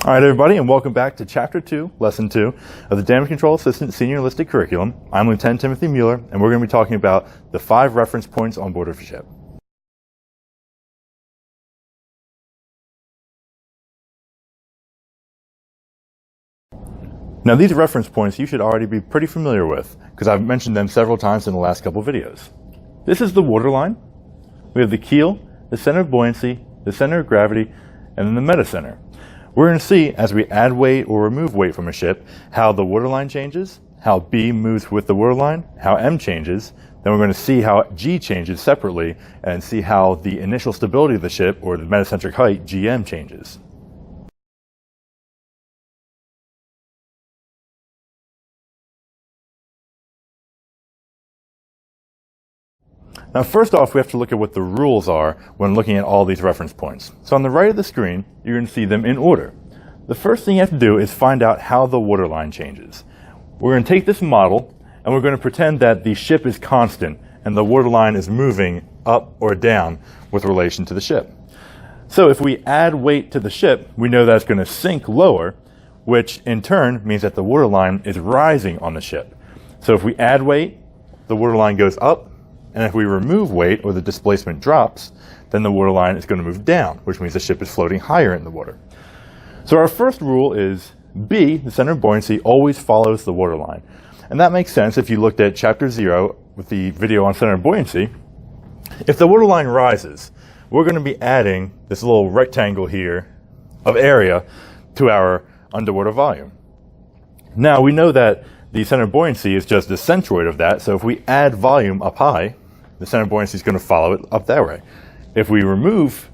All right, everybody, and welcome back to Chapter 2, Lesson 2 of the Damage Control Assistant Senior Enlisted Curriculum. I'm Lieutenant Timothy Mueller, and we're going to be talking about the 5 reference points on board of a ship. Now, these reference points you should already be pretty familiar with, because I've mentioned them several times in the last couple videos. This is the waterline. We have the keel, the center of buoyancy, the center of gravity, and then the metacenter. We're going to see, as we add weight or remove weight from a ship, how the waterline changes, how B moves with the waterline, how M changes. Then we're going to see how G changes separately, and see how the initial stability of the ship, or the metacentric height, GM, changes. Now, first off, we have to look at what the rules are when looking at all these reference points. So on the right of the screen, you're going to see them in order. The first thing you have to do is find out how the waterline changes. We're going to take this model, and we're going to pretend that the ship is constant, and the waterline is moving up or down with relation to the ship. So if we add weight to the ship, we know that it's going to sink lower, which in turn means that the waterline is rising on the ship. So if we add weight, the waterline goes up, and if we remove weight, or the displacement drops, then the waterline is going to move down, which means the ship is floating higher in the water. So our first rule is B, the center of buoyancy, always follows the waterline. And that makes sense if you looked at Chapter 0 with the video on center of buoyancy. If the waterline rises, we're going to be adding this little rectangle here of area to our underwater volume. Now, we know that the center of buoyancy is just the centroid of that, so if we add volume up high, the center of buoyancy is going to follow it up that way. If we remove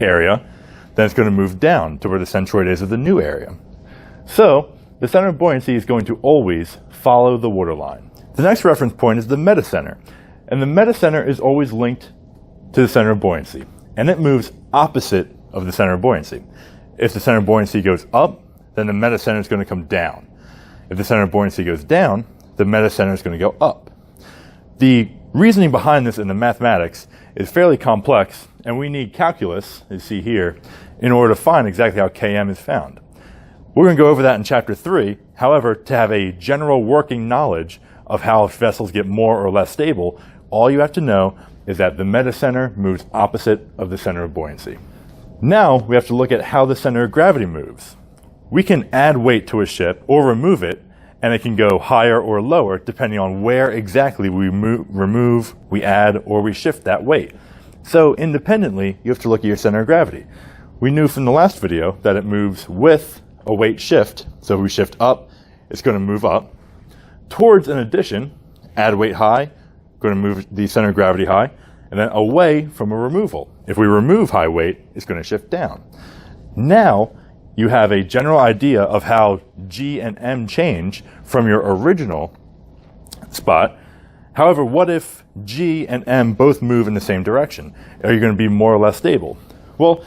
area, then it's going to move down to where the centroid is of the new area. So the center of buoyancy is going to always follow the waterline. The next reference point is the metacenter. And the metacenter is always linked to the center of buoyancy. And it moves opposite of the center of buoyancy. If the center of buoyancy goes up, then the metacenter is going to come down. If the center of buoyancy goes down, the metacenter is going to go up. The reasoning behind this in the mathematics is fairly complex, and we need calculus, as you see here, in order to find exactly how Km is found. We're going to go over that in Chapter 3. However, to have a general working knowledge of how vessels get more or less stable, all you have to know is that the metacenter moves opposite of the center of buoyancy. Now we have to look at how the center of gravity moves. We can add weight to a ship or remove it, and it can go higher or lower depending on where exactly we remove, we add, or we shift that weight. So independently, you have to look at your center of gravity. We knew from the last video that it moves with a weight shift. So if we shift up, it's going to move up. Towards an addition, add weight high, going to move the center of gravity high, and then away from a removal. If we remove high weight, it's going to shift down. Now, you have a general idea of how G and M change from your original spot. However, what if G and M both move in the same direction? Are you going to be more or less stable? Well,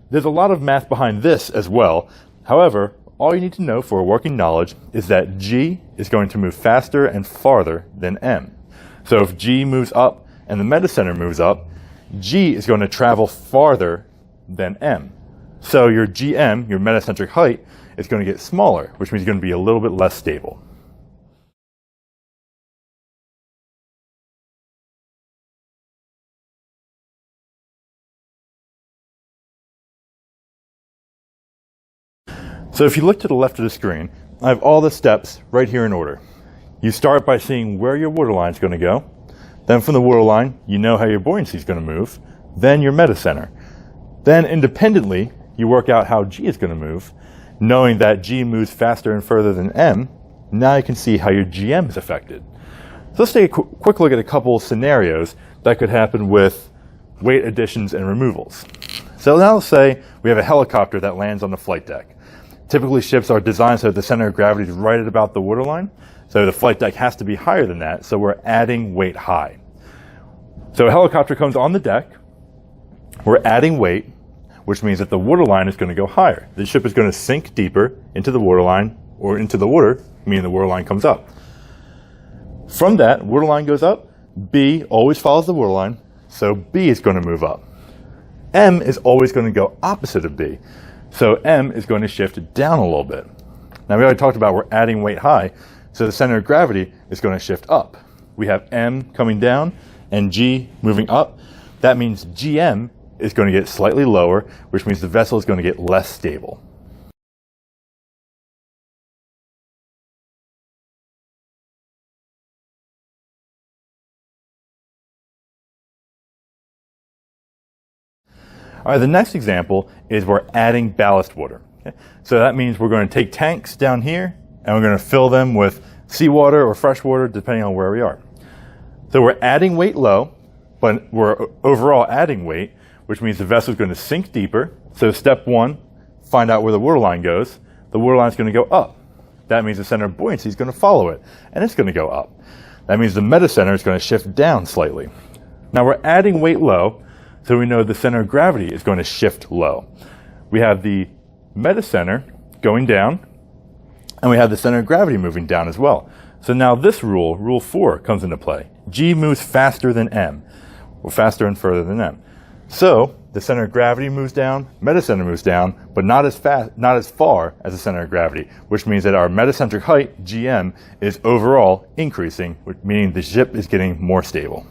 there's a lot of math behind this as well. However, all you need to know for working knowledge is that G is going to move faster and farther than M. So if G moves up and the metacenter moves up, G is going to travel farther than M. So your GM, your metacentric height, is going to get smaller, which means it's going to be a little bit less stable. So if you look to the left of the screen, I have all the steps right here in order. You start by seeing where your waterline is going to go. Then from the waterline, you know how your buoyancy is going to move. Then your metacenter. Then independently, you work out how G is going to move. Knowing that G moves faster and further than M, now you can see how your GM is affected. So let's take a quick look at a couple scenarios that could happen with weight additions and removals. So now let's say we have a helicopter that lands on the flight deck. Typically ships are designed so that the center of gravity is right at about the waterline. So the flight deck has to be higher than that, so we're adding weight high. So a helicopter comes on the deck, we're adding weight, which means that the waterline is going to go higher. The ship is going to sink deeper into the waterline, or into the water, meaning the waterline comes up. From that, waterline goes up, B always follows the waterline, so B is going to move up. M is always going to go opposite of B. So M is going to shift down a little bit. Now we already talked about we're adding weight high, so the center of gravity is going to shift up. We have M coming down and G moving up. That means GM is going to get slightly lower, which means the vessel is going to get less stable. All right, the next example is we're adding ballast water. Okay? So that means we're going to take tanks down here and we're going to fill them with seawater or fresh water, depending on where we are. So we're adding weight low, but we're overall adding weight, which means the vessel is going to sink deeper. So step one, find out where the waterline goes. The waterline is going to go up. That means the center of buoyancy is going to follow it, and it's going to go up. That means the metacenter is going to shift down slightly. Now we're adding weight low, so we know the center of gravity is going to shift low. We have the metacenter going down, and we have the center of gravity moving down as well. So now this rule, rule 4, comes into play. G moves faster than M, or faster and further than M. So the center of gravity moves down, metacenter moves down, but not as far as the center of gravity, which means that our metacentric height, GM, is overall increasing, meaning the ship is getting more stable.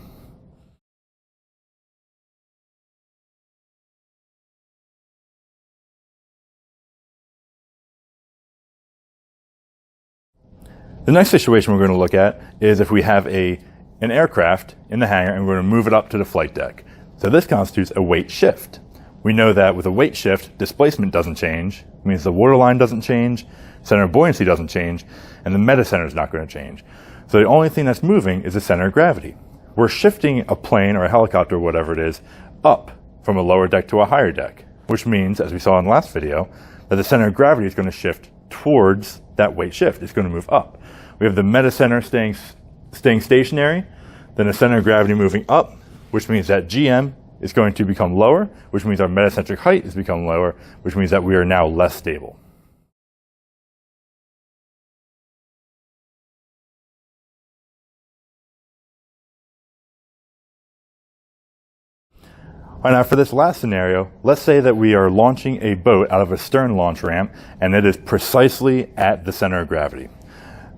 The next situation we're going to look at is if we have an aircraft in the hangar and we're going to move it up to the flight deck. So this constitutes a weight shift. We know that with a weight shift, displacement doesn't change. It means the waterline doesn't change, center of buoyancy doesn't change, and the metacenter is not going to change. So the only thing that's moving is the center of gravity. We're shifting a plane or a helicopter or whatever it is up from a lower deck to a higher deck, which means, as we saw in the last video, that the center of gravity is going to shift towards that weight shift. It's going to move up. We have the metacenter staying stationary, then the center of gravity moving up, which means that GM is going to become lower, which means our metacentric height is becoming lower, which means that we are now less stable. All right, now for this last scenario, let's say that we are launching a boat out of a stern launch ramp, and it is precisely at the center of gravity.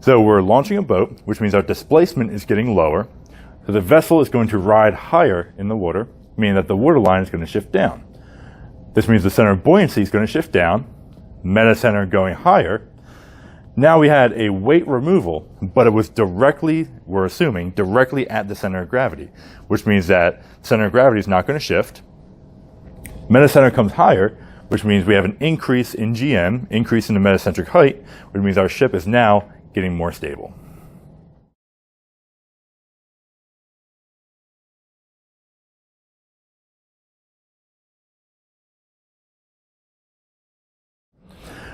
So we're launching a boat, which means our displacement is getting lower. So the vessel is going to ride higher in the water, meaning that the waterline is going to shift down. This means the center of buoyancy is going to shift down, metacenter going higher. Now we had a weight removal, but it was directly, we're assuming, directly at the center of gravity, which means that center of gravity is not going to shift. Metacenter comes higher, which means we have an increase in GM, increase in the metacentric height, which means our ship is now getting more stable.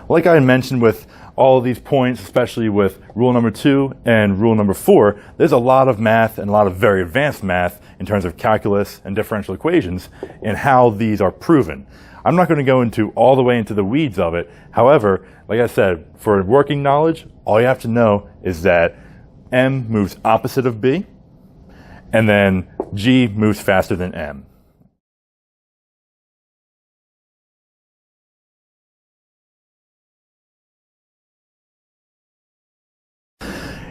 Like I mentioned with all of these points, especially with rule number 2 and rule number 4, there's a lot of math and a lot of very advanced math in terms of calculus and differential equations and how these are proven. I'm not going to go into all the way into the weeds of it. However, like I said, for working knowledge, all you have to know is that M moves opposite of B, and then G moves faster than M.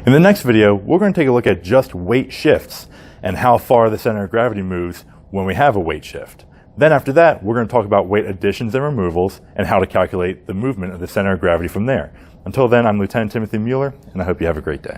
In the next video, we're going to take a look at just weight shifts and how far the center of gravity moves when we have a weight shift. Then after that, we're going to talk about weight additions and removals and how to calculate the movement of the center of gravity from there. Until then, I'm Lieutenant Timothy Mueller, and I hope you have a great day.